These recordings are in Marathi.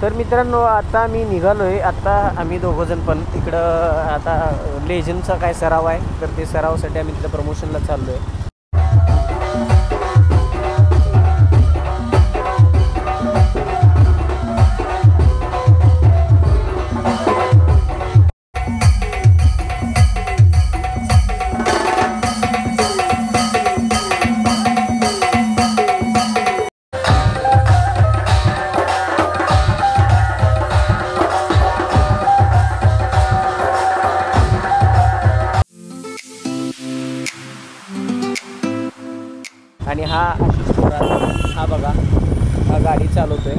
तर मित्रांनो आता मी निघालो आहे. आता आम्ही दोघंजण पण इकडं आता लेझिमचा काय सराव आहे तर ते सरावासाठी आम्ही तिथं प्रमोशनला चाललो आहे. आणि हा बघा हा गाडी चालवतोय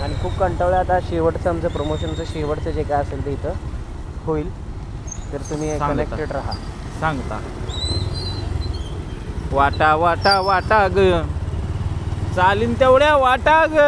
आणि खूप कंटाळलं. आता शेवटचं आमचं प्रमोशनचं शेवटचं जे काय असेल ते इथं होईल तर तुम्ही कनेक्टेड राहा. सांगता वाटा वाटा वाटा ग चालीन तेवढ्या वाटा ग.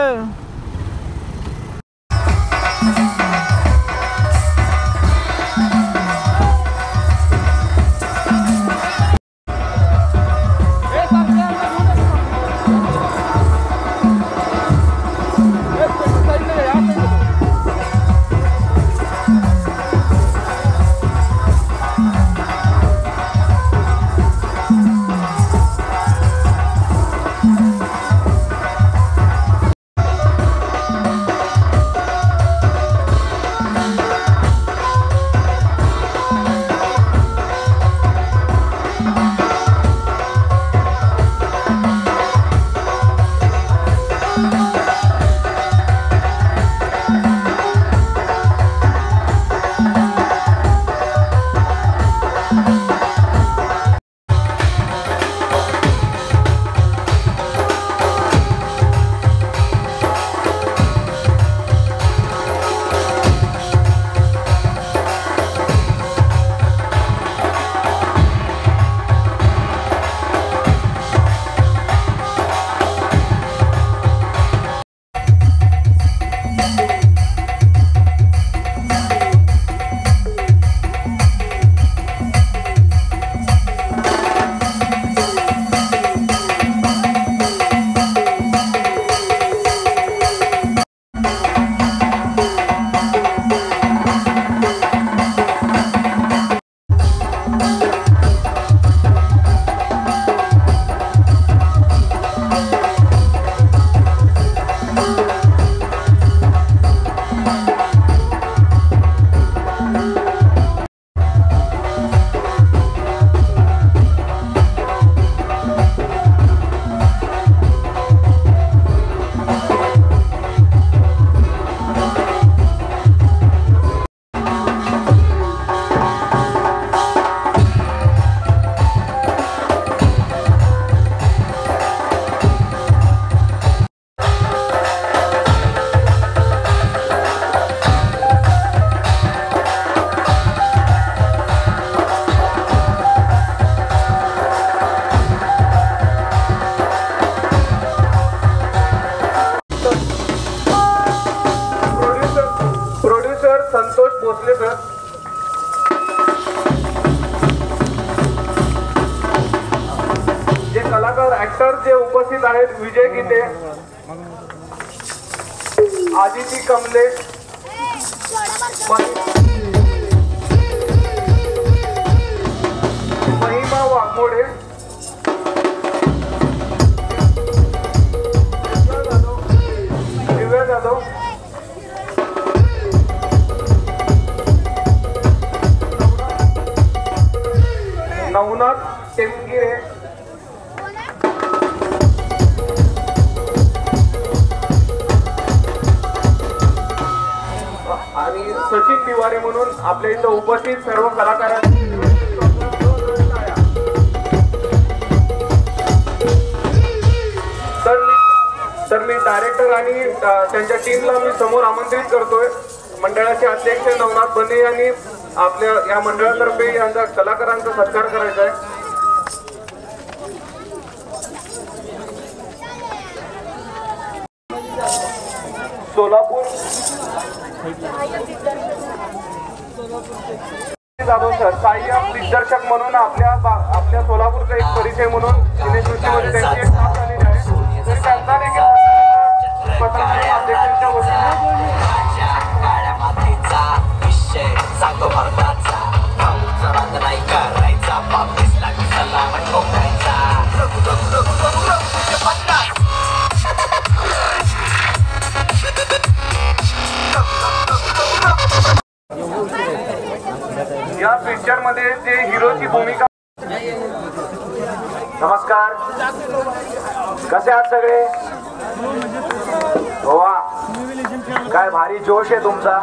संतोष भोसले सर, जे कलाकार ऍक्टर जे उपस्थित आहेत, विजय गीते, आदिती कमले, महिमा वाघमोडे, दिव्या जाधव, नवनाथ टेमगिरे आणि सचिन तिवारी म्हणून आपल्या इथं उपस्थित सर्व कलाकारांनी तर मी डायरेक्टर आणि त्यांच्या टीमला मी समोर आमंत्रित करतोय. मंडळाचे अध्यक्ष नवनाथ बने यांनी आपल्या या मंडळातर्फे यांचा कलाकारांचा सत्कार करायचा आहे. सोलापूर जाधव सर सहाय्यक दिग्दर्शक म्हणून आपल्या सोलापूरचा एक परिचय म्हणून सिनेसृष्टीमध्ये त्यांची एक नाव झालेली आहे. तर त्यांचा देखील पत्रकार अध्यक्षांच्या वतीने पिक्चर मध्ये जे हिरोची भूमिका. नमस्कार, कसे आहात सगळे? वा, काय भारी जोश आहे तुमचा.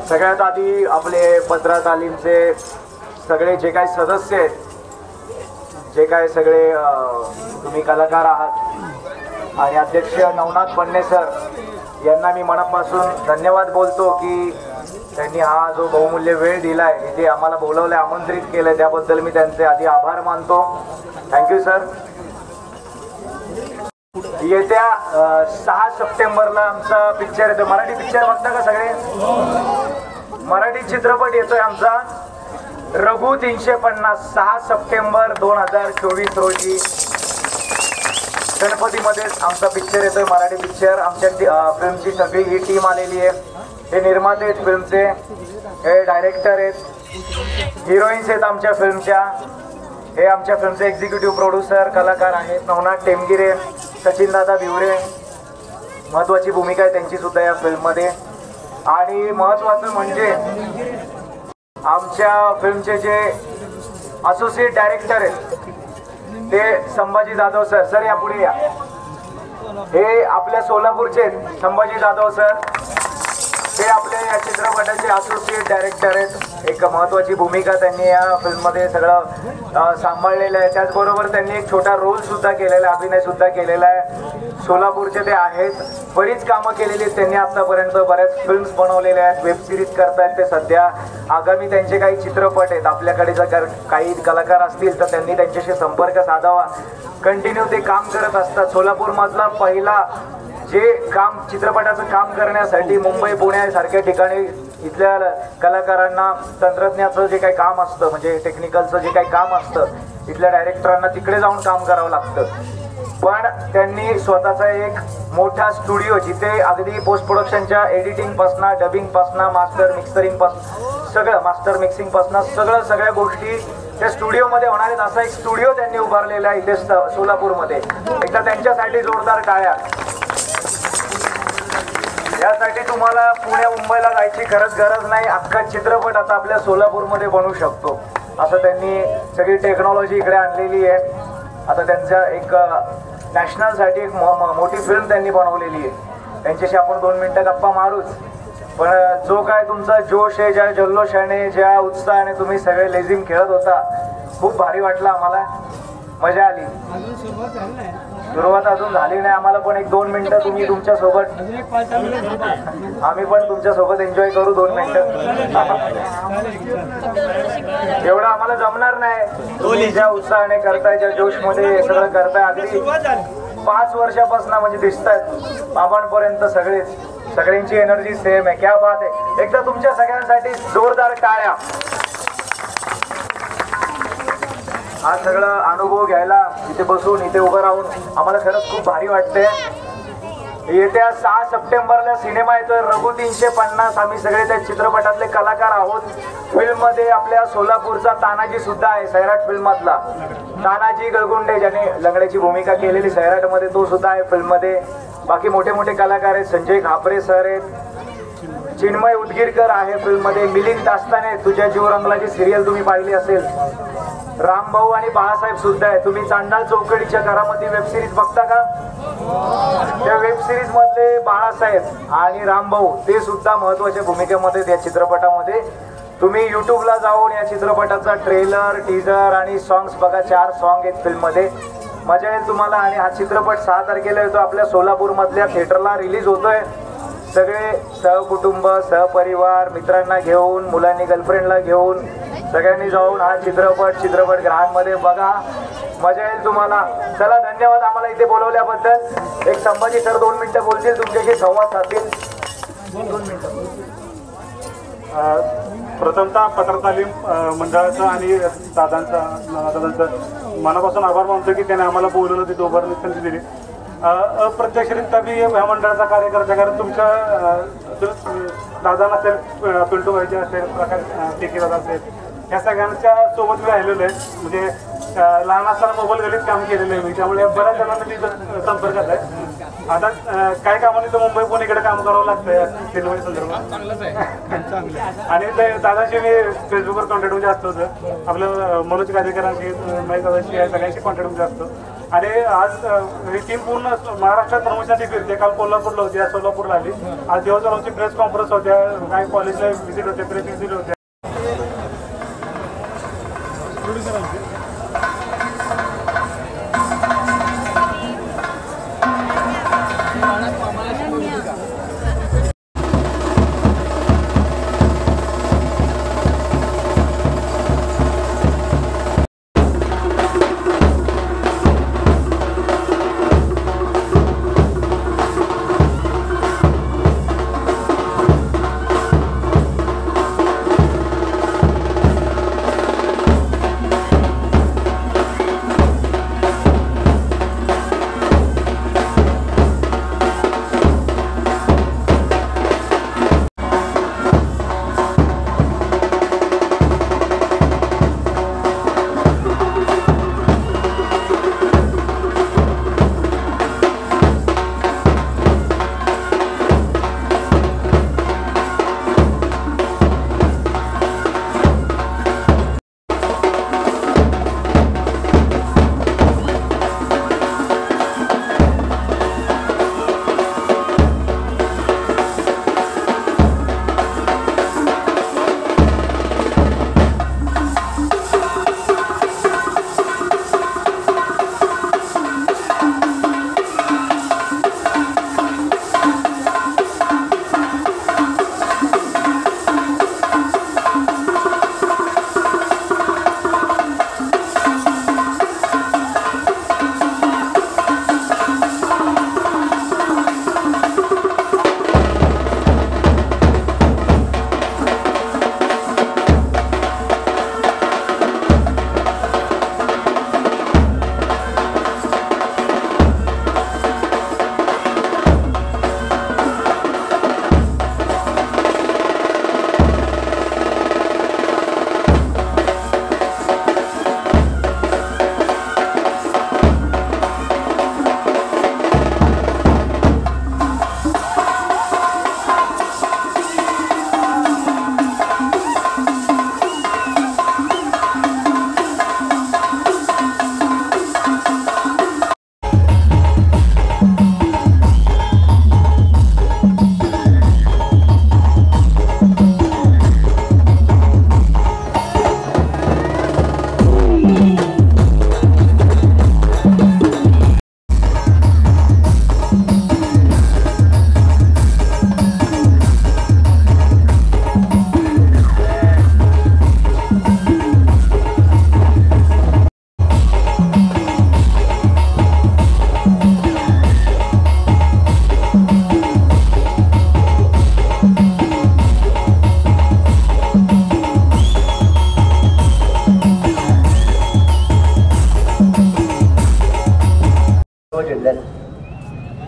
सगळ्यात आधी आपले पत्रा तालीमचे सगळे जे काही सदस्य आहेत, जे काय सगळे तुम्ही कलाकार आहात आणि अध्यक्ष नवनाथ पन्ने सर यांना मी मनापासून धन्यवाद बोलतो की त्यांनी हा जो बहुमूल्य वेळ दिलाय, इथे आम्हाला बोलवलंय, आमंत्रित केलंय, त्याबद्दल मी त्यांचे आधी आभार मानतो. Thank you sir. येत्या 6 सप्टेंबरला आमचा पिक्चर येतो. मराठी पिक्चर बघता का सगळे? मराठी चित्रपट येतोय आमचा रघु 350. 6 सप्टेंबर 2024 रोजी गणपतीमध्येच आमचा पिक्चर येतोय, मराठी पिक्चर. आमच्या फिल्मची सगळी ही टीम आलेली आहे. हे निर्माते आहेत फिल्मचे, हे डायरेक्टर आहेत, हिरोईन्स आहेत आमच्या फिल्मच्या, हे आमच्या फिल्मचे एक्झिक्युटिव्ह प्रोड्युसर कलाकार आहेत नवनाथ टेमगिरे, सचिनदादा भिवरे. महत्त्वाची भूमिका आहे त्यांची सुद्धा या फिल्ममध्ये. आणि महत्त्वाचं म्हणजे आमच्या फिल्मचे जे असोसिएट डायरेक्टर आहेत ते संभाजी जाधव सर. सर या पुढे या. हे आपल्या सोलापूरचे संभाजी जाधव सर, ते आपल्या या चित्रपटाचे असोसिएट डायरेक्टर आहेत. एक महत्त्वाची भूमिका त्यांनी या फिल्ममध्ये सगळं सांभाळलेलं आहे. त्याचबरोबर त्यांनी एक छोटा रोल सुद्धा केलेला आहे, अभिनय सुद्धा केलेला आहे. सोलापूरचे ते आहेत. बरीच कामं केलेली आहेत त्यांनी आतापर्यंत, बऱ्याच फिल्म्स बनवलेल्या आहेत, वेब सिरीज करतायत ते सध्या. आगामी त्यांचे काही चित्रपट आहेत. आपल्याकडे जर काही कलाकार असतील तर त्यांनी त्यांच्याशी संपर्क साधावा. कंटिन्यू ते काम करत असतात. सोलापूरमधला पहिला जे काम चित्रपटाचं काम करण्यासाठी मुंबई पुण्यासारख्या ठिकाणी इथल्या कलाकारांना तंत्रज्ञाचं जे काही काम असतं, म्हणजे टेक्निकलचं जे काही काम असतं, इथल्या डायरेक्टरांना तिकडे जाऊन काम करावं लागतं. पण त्यांनी स्वतःचा एक मोठा स्टुडिओ, जिथे अगदी पोस्ट प्रोडक्शनच्या एडिटिंगपासून, डबिंगपासून, मास्टर मिक्सरिंगपासून सगळं, मास्टर मिक्सिंगपासून सगळ्या गोष्टी त्या स्टुडिओमध्ये होणार आहेत. असा एक स्टुडिओ त्यांनी उभारलेला आहे इथे सोलापूरमध्ये. एकदा त्यांच्यासाठी जोरदार टाळ्या. यासाठी तुम्हाला पुण्या मुंबईला जायची खरंच गरज नाही. अख्खा चित्रपट आता आपल्या सोलापूरमध्ये बनवू शकतो असं त्यांनी सगळी टेक्नॉलॉजी इकडे आणलेली आहे. आता त्यांच्या एक नॅशनलसाठी एक मोठी फिल्म त्यांनी बनवलेली आहे. त्यांच्याशी आपण 2 मिनिटं गप्पा मारूच. पण जो काय तुमचा जोश आहे, ज्या जल्लोषाने, ज्या उत्साहाने तुम्ही सगळे लेझिम खेळत होता, खूप भारी वाटलं आम्हाला, मजा आली. सुरुवात अजून झाली नाही. आम्हाला पण एक 2 मिनिटं तुम्ही तुमच्या सोबत, आम्ही पण तुमच्या सोबत एन्जॉय करू 2 मिनिटं. एवढं आम्हाला जमणार नाही. तुम्ही ज्या उत्साहाने करताय, ज्या जोशमध्ये सगळं करताय, अगदी 5 वर्षापासून म्हणजे दिसतायत बाबांपर्यंत सगळ्यांची एनर्जी सेम आहे. क्या बात आहे. एकदा तुमच्या सगळ्यांसाठी जोरदार टाळ्या. हा सगळा अनुभव घ्यायला इथे बसून, इथे उभं राहून आम्हाला खरंच खूप भारी वाटते. येत्या 6 सप्टेंबरला सिनेमा येतोय रघु 350. आम्ही सगळे त्या चित्रपटातले कलाकार आहोत. फिल्ममध्ये आपल्या सोलापूरचा तानाजी सुद्धा आहे, सैराट फिल्मातला तानाजी गळगुंडे, ज्याने लंगड्याची भूमिका केलेली सैराटमध्ये, तो सुद्धा आहे फिल्ममध्ये. बाकी मोठे मोठे कलाकार आहेत. संजय खापरे सर आहेत, चिन्मय उदगीरकर आहे फिल्ममध्ये, मिलिंद दास्ताने, तुझ्या जीव रंगलाची सिरियल तुम्ही पाहिली असेल, रामभाऊ आणि बाळासाहेब सुद्धा आहे. तुम्ही चांडाळ चौकडीच्या घरामध्ये वेब सिरीज बघता का? त्या वेब सिरीज मधले बाळासाहेब आणि रामभाऊ ते सुद्धा महत्वाच्या भूमिकेमध्ये त्या चित्रपटामध्ये. तुम्ही युट्यूबला जाऊन या चित्रपटाचा ट्रेलर, टीजर आणि सॉंग्स बघा. 4 सॉंग आहेत फिल्ममध्ये, मजा येईल तुम्हाला. आणि हा चित्रपट 6 तारखेला येतो, आपल्या सोलापूर मधल्या थिएटरला रिलीज होतोय. सगळे सहकुटुंब, सहपरिवार, मित्रांना घेऊन, मुलांनी, गर्लफ्रेंडला घेऊन सगळ्यांनी जाऊन हा चित्रपटगृहांमध्ये बघा, मजा येईल तुम्हाला. चला, धन्यवाद आम्हाला इथे बोलवल्याबद्दल. एक संभाजी सर 2 मिनिटं बोलतील, तुमच्याशी संवाद साधतील. 2 मिनिटं. प्रथमतः पत्र तालीम मंडळाचा आणि दादांचा मनापासून आभार मानतो की त्याने आम्हाला बोलवलं, तिथे उभारणी संधी दिली. अप्रत्यक्षरित्या मी या मंडळाचा कार्यकर्ता, कारण तुमच्या दादा असेल, पिंटू भाईचे असेल, प्रकाश टेकेदादा असेल, ह्या सगळ्यांच्या सोबत मी राहिलेलो आहे. म्हणजे लहान असताना मोबाईल गलीत काम केलेलं आहे मी, त्यामुळे बऱ्याच जणांना मी संपर्कात आहे. आता काय कामाने तर मुंबई पुणेकडे काम करावं लागतं सिनेमा संदर्भात. आणि ते दादाशी मी फेसबुकवर कॉन्टॅक्टमध्ये असतो होतं. आपलं मनोज गादेकरांशी महेश दादाशी या सगळ्यांशी कॉन्टॅक्टमध्ये असतो. आणि आज ही टीम पूर्ण महाराष्ट्रात प्रमोशनसाठी फिरते. काल कोल्हापूरला होती, आज सोलापूरला आली. आज दिवसभराची प्रेस कॉन्फरन्स होत्या, काही कॉलेजला व्हिजिट होते, प्रेस व्हिजिट होत्या.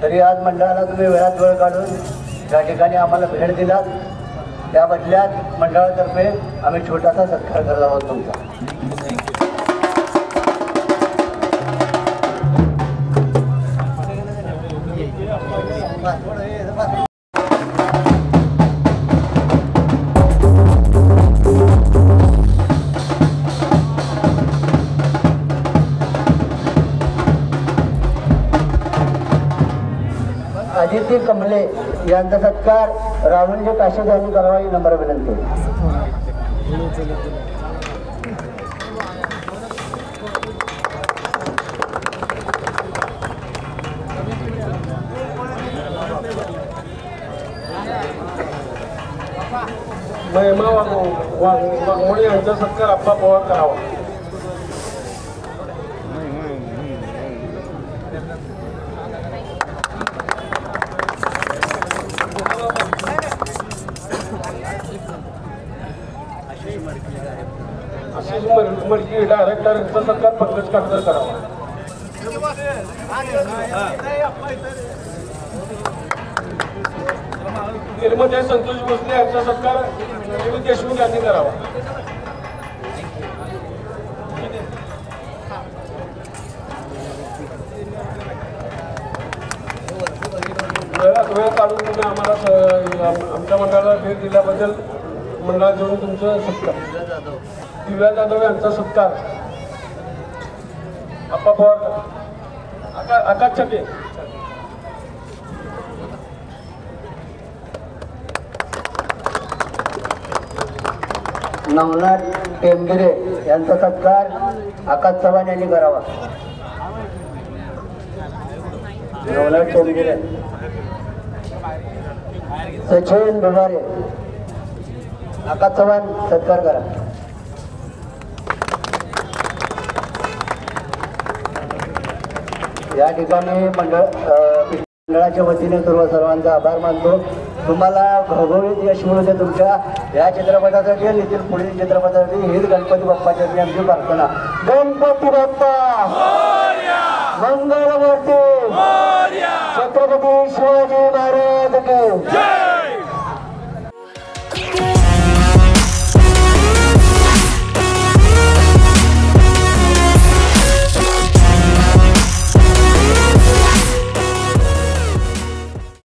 तरी आज मंडळाला तुम्ही वेळात वेळ काढून या ठिकाणी आम्हाला भेट दिलात, त्या बदल्यात मंडळातर्फे आम्ही छोटासा सत्कार करत आहोत तुमचा. आदित्य कमले यांचा सत्कार रावणजी काशेद यांनी करावा ही नम्र विनंती. महिमा वाघमोडे यांचा सत्कार अप्पा पवार करावा. आशिष मडकी डायरेक्टर यांचा सत्कार पंकज काटकर करावा. निर्मते संतोष भोसले यांचा सत्कार देशमुख यांनी करावा. वेळ काढून तुम्ही आम्हाला आमच्या मंडळाला भेट दिल्याबद्दल मंडळाकडून तुमचं सत्कार. दिव्या जाधव यांचा सत्कार. आप्पा पवार, आकाश छके. नवनाथ टेमगिरे यांचा सत्कार आकाश चव्हाण यांनी करावा. नवनाथ टेमगिरे. सचिन दुधारे, आकाश चव्हाण सत्कार करा. या ठिकाणी मंडळाच्या वतीने सर्वांचा आभार मानतो. तुम्हाला घवघवीत यश मिळू दे तुमच्या या चित्रपटासाठी आणि येथील पुढील चित्रपटासाठी. हीच गणपती बाप्पाची आमची प्रार्थना. गणपती बाप्पा मंगलमूर्ती छत्रपती शिवाजी महाराज की